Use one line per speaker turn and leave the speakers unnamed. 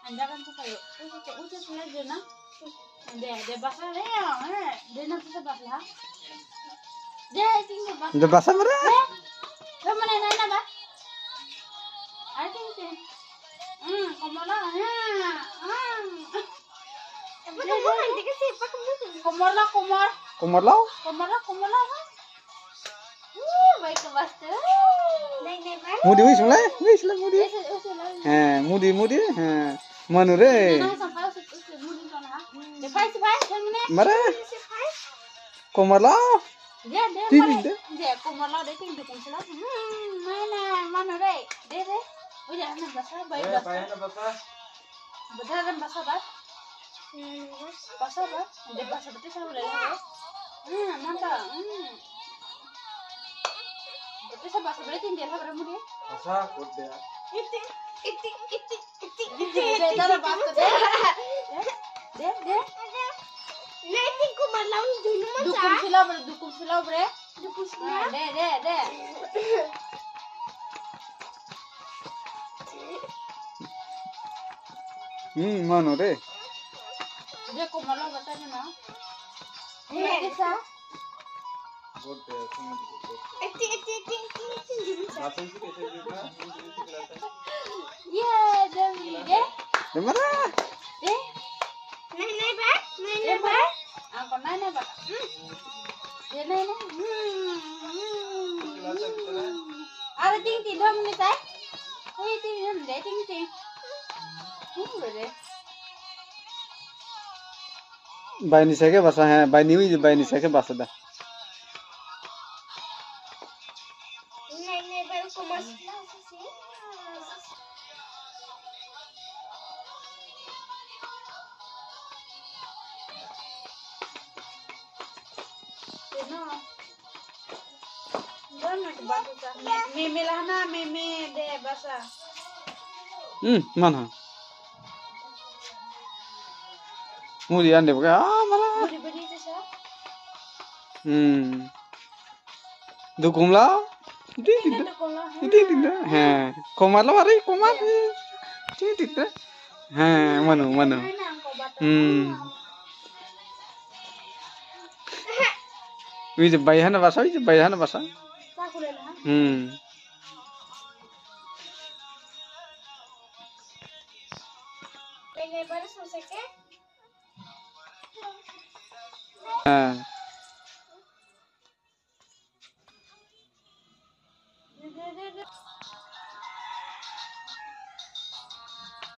Anda kan suka yuk. Udah selesai deh na. Deh basah deh ya. Deh nanti sebasah. Deh tinggal basah.
Udah basah mana?
Kamu nanya apa? Ada sih. Komala. Komala komar.
Komar lau?
Komala. Baik ke basta.
Mudi wis mulai, mudi. Mudi. Manu re. Mara. Komar lau?
Dia komar lau dia tinggal di sana. Mana re? Dia. Udah anak basah, baik basah. Betul kan basah bat? Basah bat? Dia basah betul sama lele. Mantap. Betul sama basah berarti dia lah berapa dia?
Basah kod dia.
Iti. Dia basah deh. Deh.
Nanti ku malam dulu masa.
Dukung silau bre. Deh.
Manu re.
Dia komala batanya na. Ini kisah.
Kod dia, semua di kod.
Iti dulu masa.
Basah sih कैसे juga?
Ya, deh.
Mana?
Deh.
Nai ba?
Aku nanya pak. Dia nanya. Ada tinggi 2 menit ay. Oh tinggi. Boleh.
Baini से के बसा है binary से के बसा दा
Nai ba ku mas.
Meme lah na meme deh bahasa.
mana mudi ande pakai mana
Beri itu sah.
dukung lah
Tidak kalau.
tidak komar lah mari komar tidak manu
Mana kau batas?
wis bayana basa
Tak boleh lah.
Nai ba selesai ke?